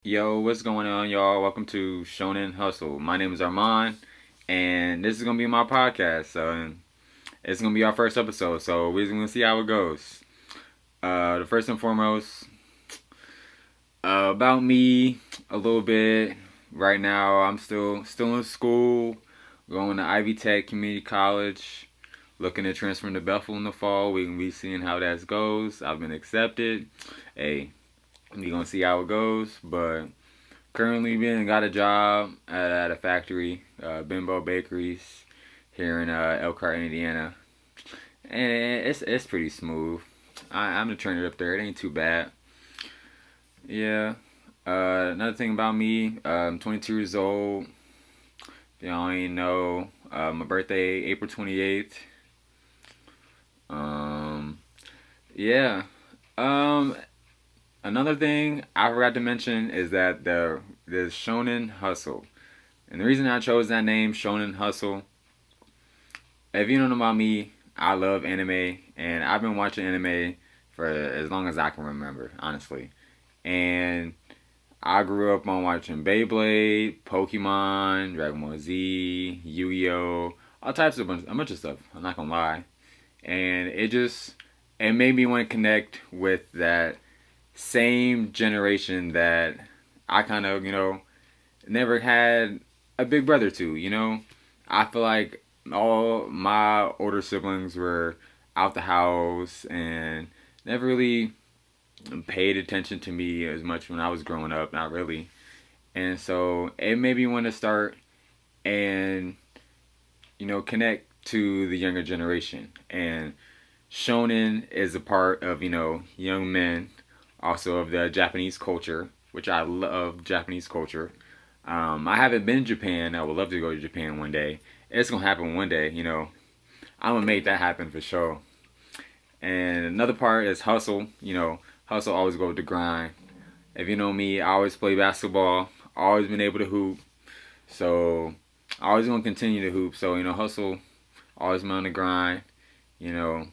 Yo, what's going on, y'all? Welcome to Shonen Hustle. My name is Armand, and this is gonna be my podcast. So it's gonna be our first episode. So we're gonna see how it goes. The first and foremost, about me, a little bit. Right now, I'm still in school, going to Ivy Tech Community College. Looking to transfer to Bethel in the fall. We can be seeing how that goes. I've been accepted. Hey, we gonna see how it goes, but currently being got a job at a factory, Bimbo Bakeries, here in Elkhart, Indiana, and it's pretty smooth. I'm the trainer up there. It ain't too bad. Yeah. Another thing about me, I'm 22 years old. If y'all ain't know, my birthday April 28th. Um, yeah. Um, Another thing I forgot to mention is that the Shonen Hustle. And the reason I chose that name, Shonen Hustle, if you don't know about me, I love anime, and I've been watching anime for as long as I can remember, honestly. And I grew up on watching Beyblade, Pokemon, Dragon Ball Z, Yu-Gi-Oh, all types of a bunch of stuff. I'm not gonna lie, and it made me want to connect with that same generation that I kind of never had a big brother to. I feel like all my older siblings were out the house and never really paid attention to me as much when I was growing up, not really. And so it made me want to start and connect to the younger generation. And shonen is a part of young men, also of the Japanese culture, which I love Japanese culture. I haven't been to Japan. I would love to go to Japan one day. It's gonna happen one day. I'm gonna make that happen for sure. And another part is hustle. Hustle always go with the grind. If you know me, I always play basketball. Always been able to hoop. So I always gonna continue to hoop. So hustle. Always been on the grind. You know.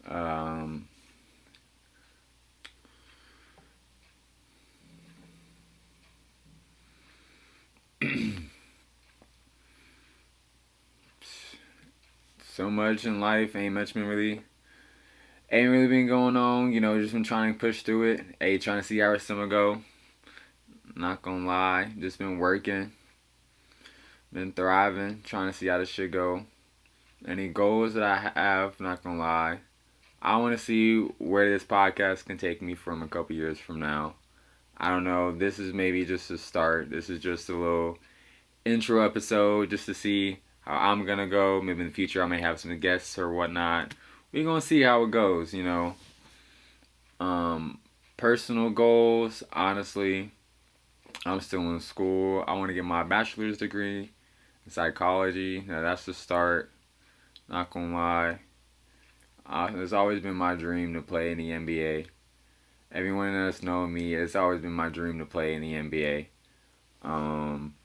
Um, so much in life ain't really been going on. Just been trying to push through it. Hey, trying to see how our summer go. Not gonna lie, just been working, been thriving, trying to see how this shit go. Any goals that I have, not gonna lie, I want to see where this podcast can take me from a couple years from now. I don't know. This is maybe just a start. This is just a little intro episode just to see how I'm gonna go. Maybe in the future I may have some guests or whatnot. We're gonna see how it goes. Um, Personal goals, honestly, I'm still in school. I want to get my bachelor's degree in psychology. Now that's the start. Not gonna lie. It's always been my dream to play in the NBA. Everyone that's known me, it's always been my dream to play in the NBA. Um,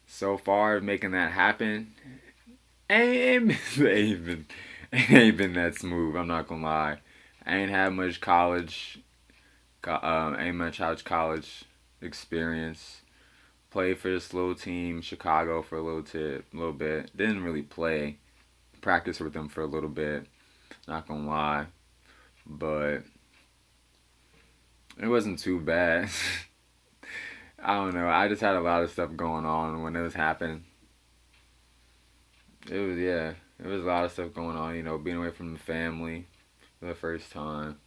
so far, making that happen ain't been, ain't been that smooth. I'm not gonna lie. I ain't had much ain't much college experience. Played for this little team, Chicago, for a little bit. Didn't really play. Practice with them for a little bit. Not gonna lie, but it wasn't too bad. I don't know. I just had a lot of stuff going on when it was happening. It was yeah. It was a lot of stuff going on. Being away from the family for the first time,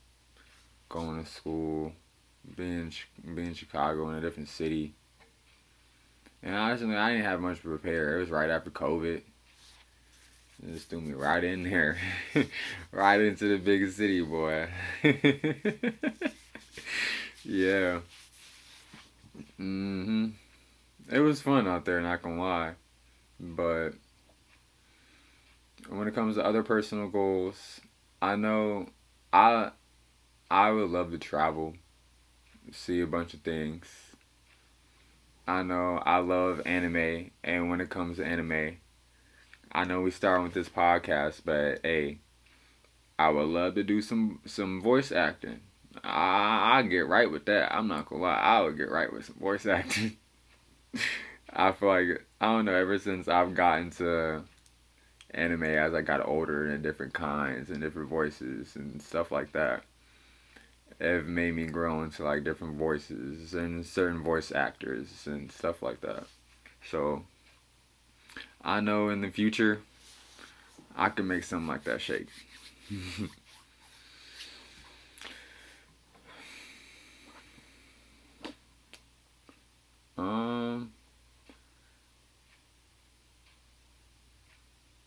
going to school, being in Chicago in a different city. And honestly, I didn't have much to prepare. It was right after COVID. It just threw me right in there, right into the biggest city, boy. Yeah. Mhm. It was fun out there, not gonna lie. But when it comes to other personal goals, I know I I would love to travel, see a bunch of things. I know I love anime, and when it comes to anime, I know we start with this podcast, but hey, I would love to do some voice acting. I get right with that. I'm not gonna lie. I would get right with some voice acting. I feel like I don't know. Ever since I've gotten to anime, as I got older and different kinds and different voices and stuff like that, it made me grow into like different voices and certain voice actors and stuff like that. So I know in the future I can make something like that shake. um,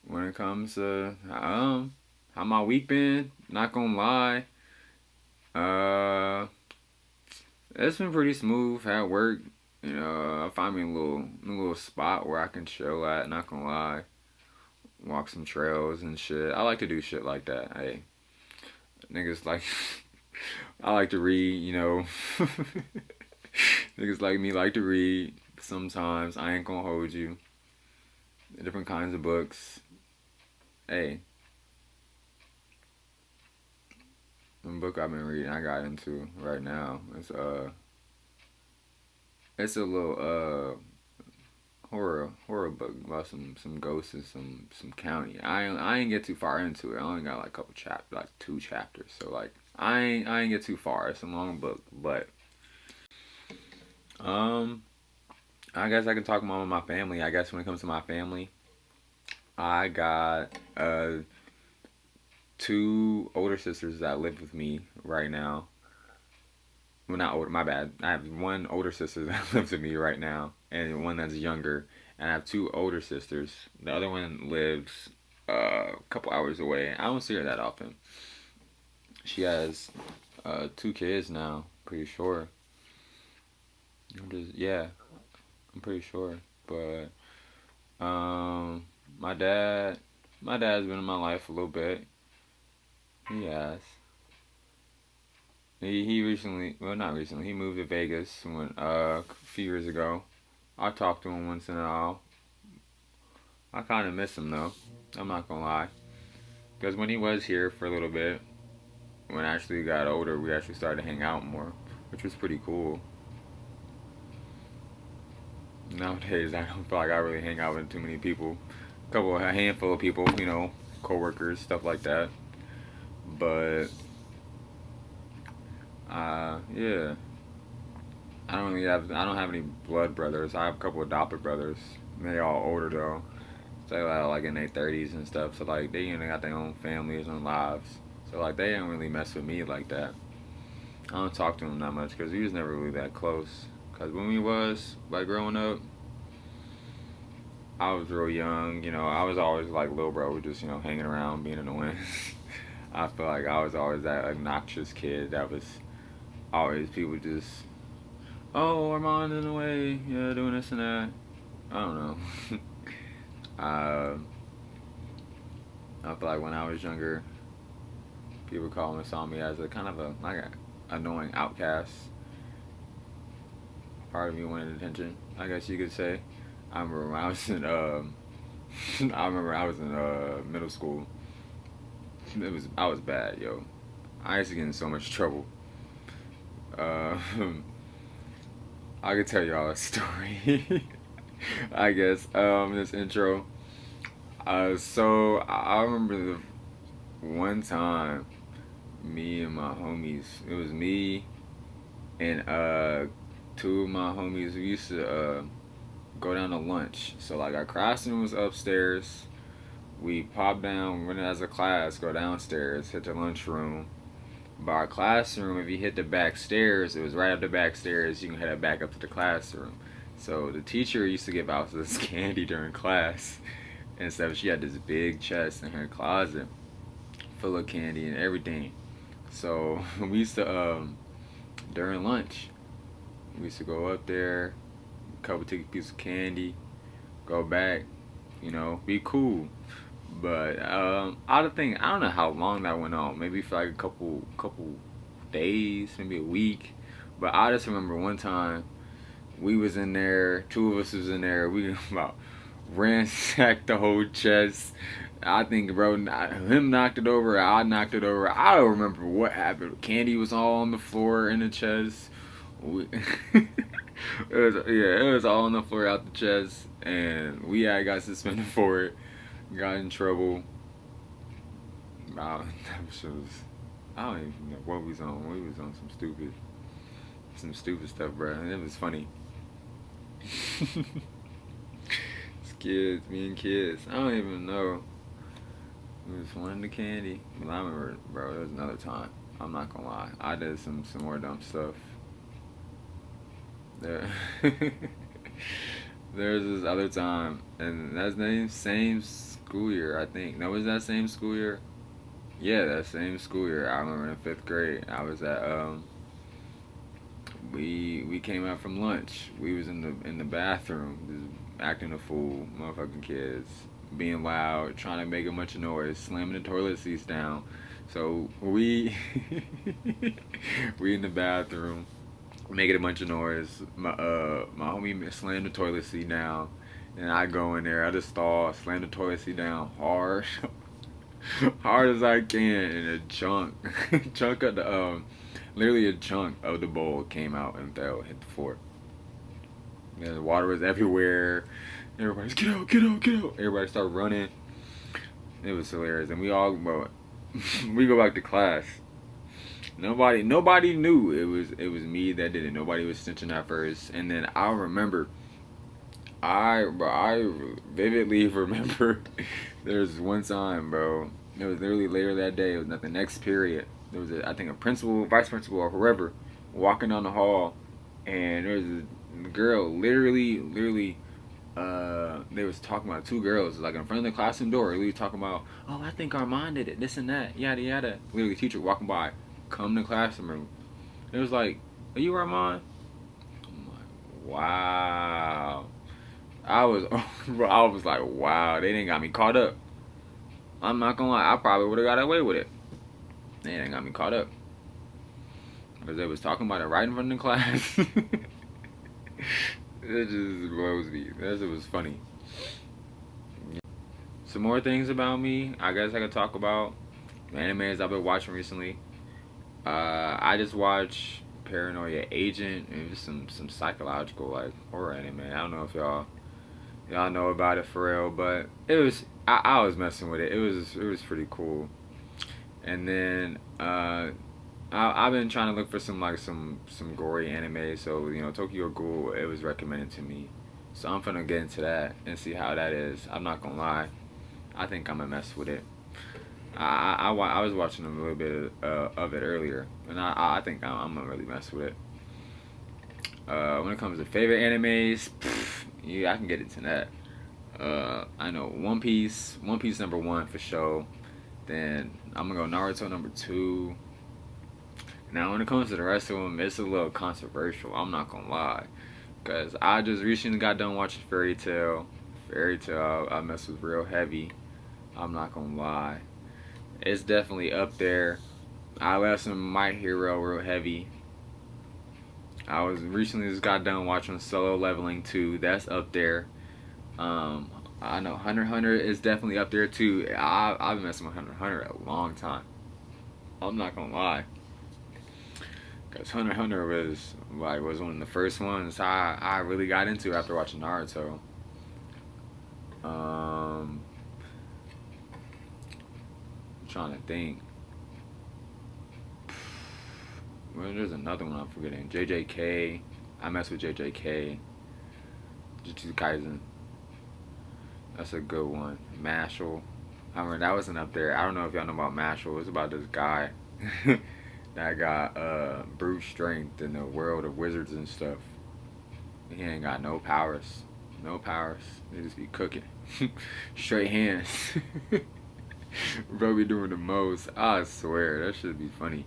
when it comes to how my week been, not gonna lie, uh, it's been pretty smooth at work. You know, I find me a little spot where I can chill at. Not gonna lie, walk some trails and shit. I like to do shit like that. Hey, niggas like I like to read. You know, niggas like me like to read. Sometimes I ain't gonna hold you. Different kinds of books. Hey, the book I've been reading, I got into right now. It's a little horror book about some ghosts and some county. I ain't get too far into it. I only got like a couple chapters, like 2 chapters. So like I ain't get too far. It's a long book, but um I guess I can talk about my family. I guess when it comes to my family, I got 2 older sisters that live with me right now. Well, not older. My bad. I have one older sister that lives with me right now, and one that's younger. And I have 2 older sisters. The other one lives a couple hours away. I don't see her that often. She has 2 kids now. Pretty sure. Yeah, I'm pretty sure. But my dad's been in my life a little bit. He has. He recently, well, not recently. He moved to Vegas a few years ago. I talk to him once in a while. I kind of miss him though. I'm not gonna lie. Because when he was here for a little bit, when I actually got older, we actually started to hang out more, which was pretty cool. Nowadays, I don't feel like I really hang out with too many people. A handful of people, coworkers, stuff like that. But yeah, I don't have any blood brothers. I have a couple adopted brothers. They all older though. So like in their 30s and stuff. So like they got their own families and lives. So like they didn't really mess with me like that. I don't talk to them that much because we was never really that close. Cause when we was like growing up, I was real young. I was always like little bro, just hanging around, being annoying. I feel like I was always that obnoxious kid that was always people just, oh, Armand in the way, yeah, doing this and that. I don't know. uh, I feel like when I was younger, people saw me as a kind of a like a annoying outcast. Part of me wanted attention, I guess you could say. I remember when I was in middle school. I was bad, yo. I used to get in so much trouble. Uh, I could tell y'all a story. I guess this intro. So I remember the one time me and my homies. It was me and 2 of my homies. We used to go down to lunch. So like our classroom was upstairs. We popped down, went as a class, go downstairs, hit the lunchroom. By our classroom, if you hit the back stairs, it was right up the back stairs. You can head back up to the classroom. So the teacher used to give out this candy during class and stuff. She had this big chest in her closet full of candy and everything. So we used to during lunch, we used to go up there, take a piece of candy, go back, be cool. But I don't know how long that went on. Maybe for like a couple days, maybe a week. But I just remember one time we was in there. 2 of us was in there. We about ransacked the whole chest. I think, bro, him knocked it over. I knocked it over. I don't remember what happened. Candy was all on the floor in the chest. We, it was all on the floor out the chest, and we had got suspended for it. Got in trouble. That was just, I don't even know what we was on. We was on some stupid stuff, bro. And it was funny. It's kids, being kids. I don't even know. We was wanting the candy. But I remember, bro, there was another time. I'm not gonna lie. I did some more dumb stuff. There, there's this other time, and that's the same school year, I think. No, was that same school year? Yeah, that same school year. I remember in fifth grade. I was at we came out from lunch. We was in the bathroom, just acting a fool, motherfucking kids, being loud, trying to make a bunch of noise, slamming the toilet seats down. So we in the bathroom, making a bunch of noise. My homie slammed the toilet seat down, and I go in there. I just stall, slam the toilet seat down hard, hard as I can, and a chunk of the literally a chunk of the bowl came out and fell, hit the floor. Yeah, the water was everywhere. Everybody's get out, get out, get out. Everybody started running. It was hilarious, and we all, well, we go back to class. Nobody knew it was me that did it. Nobody was snitching at first, and then I remember, I vividly remember, there's one time, bro. It was literally later that day. It was not the next period. There was I think a principal, vice principal, or whoever walking down the hall, and there was a girl literally they was talking about two girls like in front of the classroom door, literally talking about, oh, I think Armand did it, this and that, yada yada. Literally, teacher walking by, come to the classroom. It was like, are you Armand? I'm like, wow. I was, I was like, wow, they didn't got me caught up. I'm not gonna lie, I probably would have got away with it. They didn't got me caught up because they was talking about it right in front of the class. It just blows me. That shit was funny. Some more things about me, I guess I could talk about animes I've been watching recently. I just watched Paranoia Agent. It was some psychological like horror anime. I don't know if y'all know about it for real, but it was I was messing with it. It was pretty cool. And then I've been trying to look for some gory anime. So Tokyo Ghoul, it was recommended to me. So I'm finna get into that and see how that is. I'm not gonna lie, I think I'm gonna mess with it. I was watching a little bit of it earlier, and I think I'm gonna really mess with it. When it comes to favorite animes, yeah, I can get into that. I know One Piece number one for sure. Then I'm gonna go Naruto number two. Now when it comes to the rest of them, it's a little controversial. I'm not gonna lie, cause I just recently got done watching Fairy Tail. Fairy Tail, I messed with real heavy. I'm not gonna lie, it's definitely up there. I left some My Hero real heavy. I was recently just got done watching Solo Leveling 2. That's up there. I know Hunter x Hunter is definitely up there too. I've been messing with Hunter x Hunter a long time. I'm not gonna lie, cause Hunter x Hunter was one of the first ones I really got into after watching Naruto. I'm trying to think. Well, there's another one I'm forgetting. JJK. I mess with JJK. Jujutsu Kaisen. That's a good one. Mashal. I mean, that wasn't up there. I don't know if y'all know about Mashal. It's about this guy that got brute strength in the world of wizards and stuff. He ain't got no powers. No powers. They just be cooking. Straight hands. Bro be doing the most. I swear. That should be funny.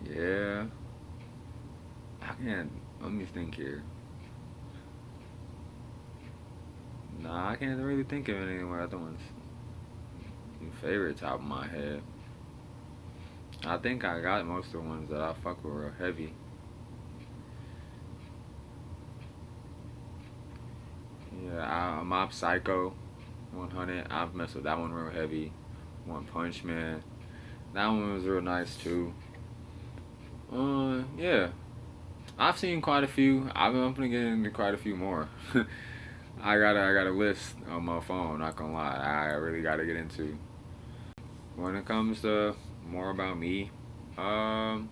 Yeah. I can't. Let me think here. Nah, I can't really think of any more other ones. Favorite top of my head. I think I got most of the ones that I fuck with real heavy. Yeah, Mob Psycho 100. I've messed with that one real heavy. One Punch Man. That one was real nice too. Yeah. I've seen quite a few. I'm gonna get into quite a few more. I got a list on my phone. Not gonna lie, I really gotta get into. When it comes to more about me, um,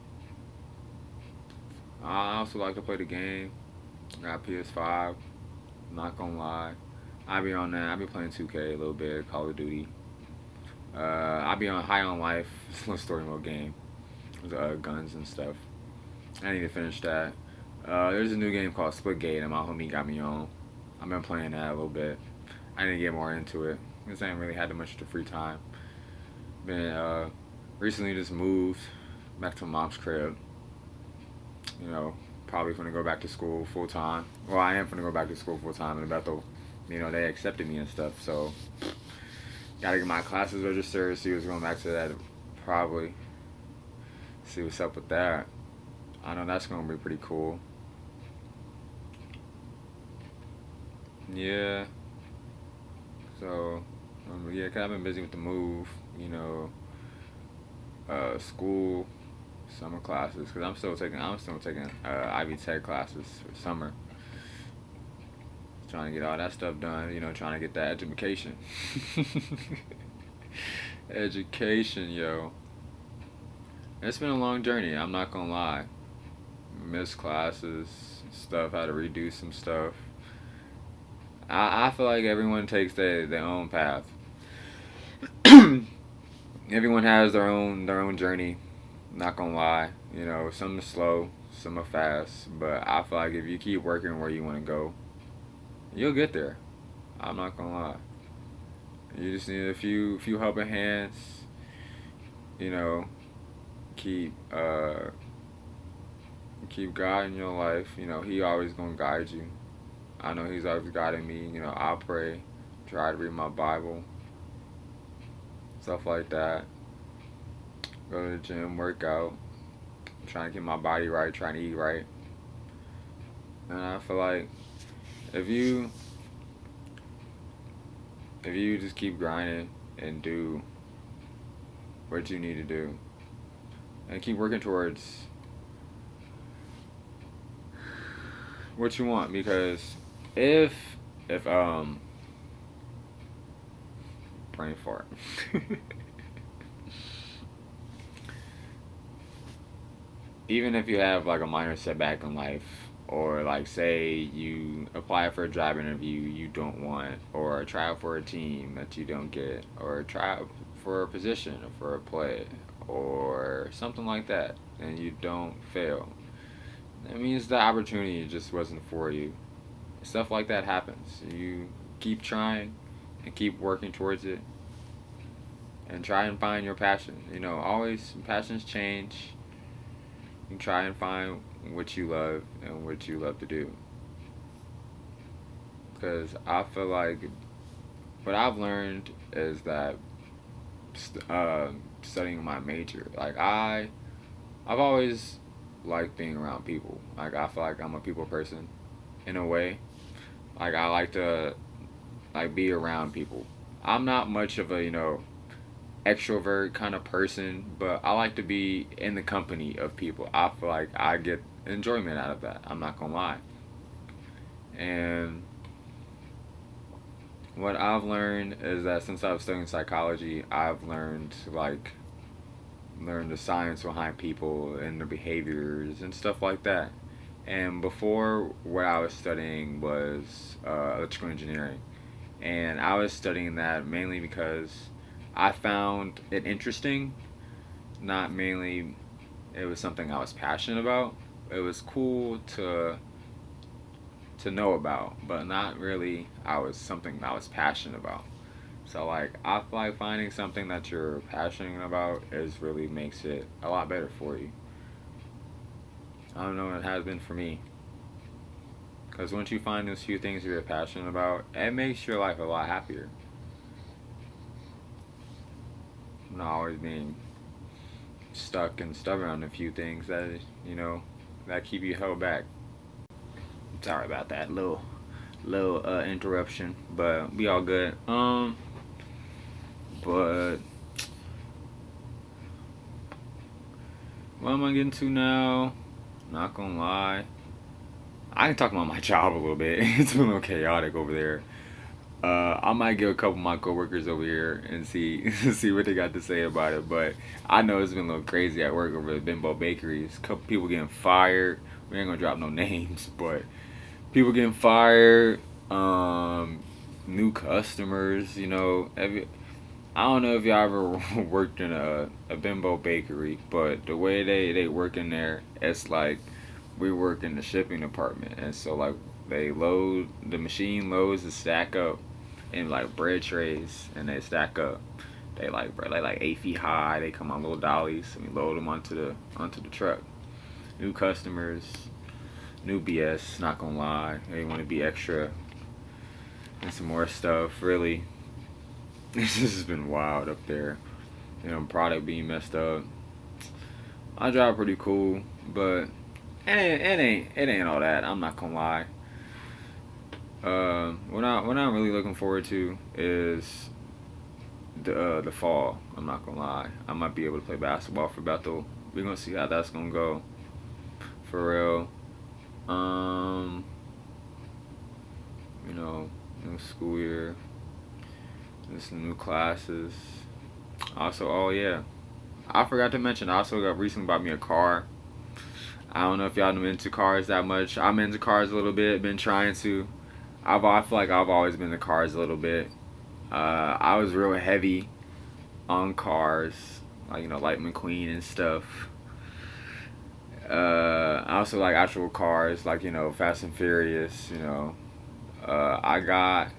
I also like to play the game. I got PS5. Not gonna lie, I be on that. I be playing 2K a little bit, Call of Duty. I be on High on Life. It's a story mode game. With, guns and stuff. I need to finish that. There's a new game called Splitgate that my homie got me on. I've been playing that a little bit. I need to get more into it because I ain't really had that much of free time. Been recently just moved back to mom's crib. You know, probably gonna go back to school full time. Well, I am gonna go back to school full time in Bethel. You know, they accepted me and stuff, so gotta get my classes registered. See what's going back to that. Probably see what's up with that. I know that's gonna be pretty cool. Yeah. So, yeah, 'cause I've been busy with the move. You know, school, summer classes. Cause I'm still taking Ivy Tech classes for summer. Trying to get all that stuff done. You know, trying to get that education. Education, yo. It's been a long journey. I'm not gonna lie. Missed classes, stuff. Had to redo some stuff. I feel like everyone takes their own path. Everyone has their own journey. Not gonna lie, you know, some are slow, some are fast, but I feel like if you keep working where you want to go, you'll get there. I'm not gonna lie. You just need a few helping hands. You know, keep keep God in your life. You know, He always gonna guide you. I know He's always guiding me. You know, I pray, try to read my Bible, stuff like that. Go to the gym, work out, trying to get my body right, trying to eat right. And I feel like if you if you just keep grinding and do what you need to do and keep working towards what you want, because if if brain fart. Even if you have like a minor setback in life, or like say you apply for a job interview you don't want, or try out for a team that you don't get, or try out for a position or for a play or something like that and you don't fail, that means the opportunity just wasn't for you. Stuff like that happens. You keep trying and keep working towards it and try and find your passion. You know, always passions change. You try and find what you love and what you love to do. Because I feel like what I've learned is that studying my major, like I've always liked being around people. Like I feel like I'm a people person in a way. Like I like to like be around people. I'm not much of a extrovert kind of person, but I like to be in the company of people. I feel like I get enjoyment out of that. I'm not gonna lie. And what I've learned is that since I've studied psychology, I've learned to learn the science behind people and their behaviors and stuff like that. And before, what I was studying was electrical engineering, and I was studying that mainly because I found it interesting. Not mainly, it was something I was passionate about. It was cool to know about, but not really. I was something I was passionate about. So like I feel like finding something that you're passionate about is really makes it a lot better for you. I don't know what it has been for me. Because once you find those few things you're passionate about, it makes your life a lot happier. Not always being stuck and stubborn on a few things that that keep you held back. Sorry about that. Little interruption, but we all good. But what am I getting to now? Not gonna lie, I can talk about my job a little bit. It's been a little chaotic over there. I might get a couple of my coworkers over here and see see what they got to say about it. But I know it's been a little crazy at work over at Bimbo Bakeries. A couple people getting fired. We ain't gonna drop no names, but people getting fired. New customers. I don't know if y'all ever worked in a Bimbo Bakery, but the way they work in there, it's like we work in the shipping department, and so like the machine loads the stack up in like bread trays, and they stack up. They like 8 feet high. They come on little dollies, and we load them onto the truck. New customers, new BS. Not gonna lie, they want to be extra and some more stuff. Really, this has been wild up there. Product being messed up. My job pretty cool, but it ain't all that. I'm not gonna lie. What I'm really looking forward to is the fall. I'm not gonna lie. I might be able to play basketball for Bethel. We're gonna see how that's gonna go. For real. Um, New school year, there's some new classes. Also, oh yeah, I forgot to mention. I also got recently bought me a car. I don't know if y'all know into cars that much. I'm into cars a little bit. Been trying to. I feel like I've always been into cars a little bit. I was real heavy on cars, like like McQueen and stuff. I also like actual cars, like Fast and Furious. I got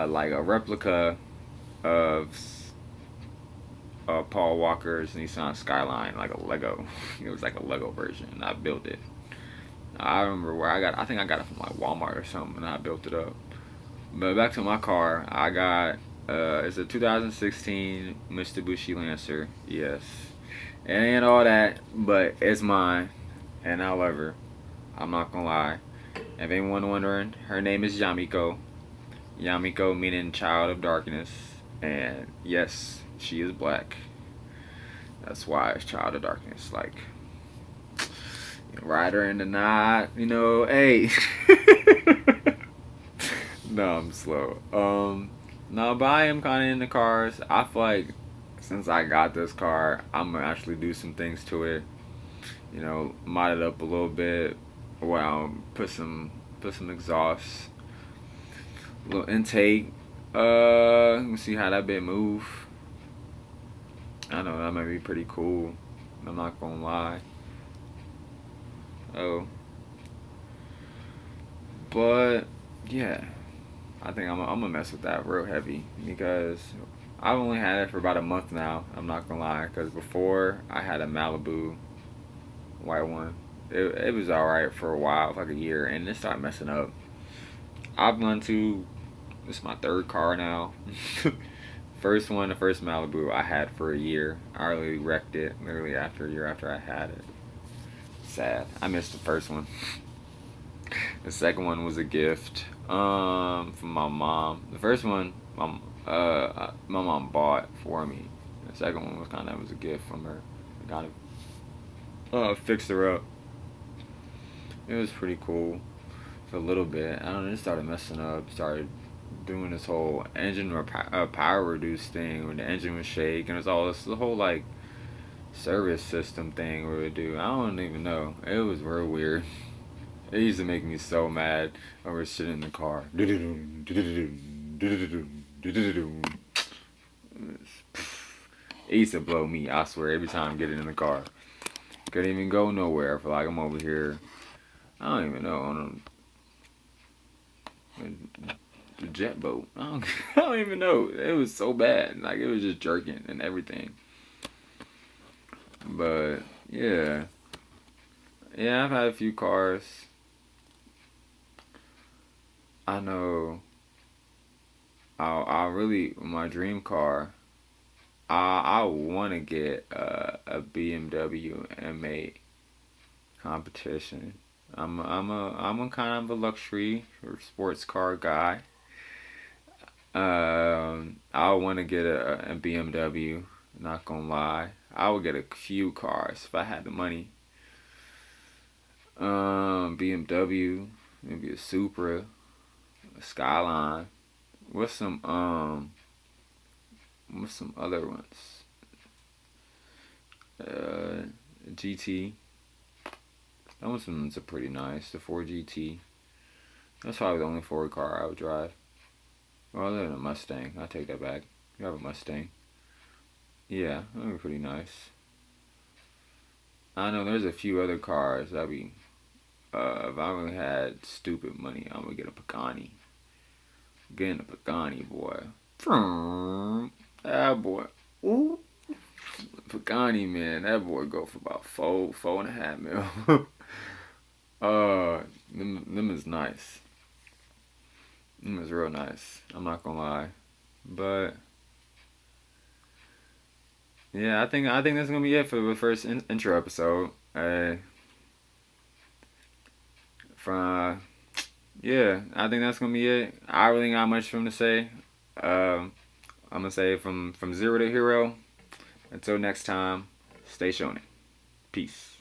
like a replica of Paul Walker's Nissan Skyline, like a Lego. It was like a Lego version, and I built it. I remember where I got. I think I got it from like Walmart or something, and I built it up. But back to my car, I got it's a 2016 Mitsubishi Lancer. Yes, it ain't all that, but it's mine, and I love her. I'm not gonna lie. If anyone wondering, her name is Yamiko. Yamiko meaning child of darkness, and yes, she is black. That's why it's child of darkness. Like, rider in the night, hey. No, I'm slow. No, but I am kind of into cars. I feel like since I got this car, I'm gonna actually do some things to it. Mod it up a little bit. Well, put some exhaust, a little intake. Let me see how that bit move. I know that might be pretty cool. I'm not gonna lie. Oh, but yeah, I think I'm gonna mess with that real heavy because I've only had it for about a month now. I'm not gonna lie, because before I had a Malibu white one. It was alright for a while, like a year, and it started messing up. I've gone to This is my third car now. The first Malibu I had for a year. I really wrecked it literally after a year after I had it. Sad. I missed the first one. The second one was a gift from my mom. The first one my mom bought for me. The second one was a gift from her. I got it. Fixed her up. It was pretty cool for a little bit. I don't know. It started messing up. Started doing this whole engine power reduce thing where the engine would shake, and it was all this the whole like service system thing where it would do. I don't even know. It was real weird. It used to make me so mad over sitting in the car. It used to blow me, I swear, every time I get in the car. Couldn't even go nowhere. I feel like I'm over here. I don't even know. On the jet boat. I don't even know. It was so bad. Like, it was just jerking and everything. But, yeah. Yeah, I've had a few cars. I know. I really, my dream car, I want to get a BMW M8 competition. I'm a kind of a luxury or sports car guy. I want to get a BMW. Not gonna lie, I would get a few cars if I had the money. BMW, maybe a Supra, a Skyline. What's some what's some other ones? Uh, GT. Those ones are pretty nice. The Ford GT. That's probably the only Ford car I would drive. Well, other than a Mustang, I take that back. You have a Mustang. Yeah, that would be pretty nice. I know there's a few other cars that'd be. If I really had stupid money, I'm gonna get a Pagani. Getting a Pagani, boy. That boy. Ooh. Pagani, man. That boy go for about four and a half mil. Them is nice. Them is real nice. I'm not gonna lie. But yeah, I think that's gonna be it for the first intro episode. From Yeah, I think that's gonna be it. I really ain't got much for him to say. I'm gonna say from zero to hero. Until next time, stay shonen. Peace.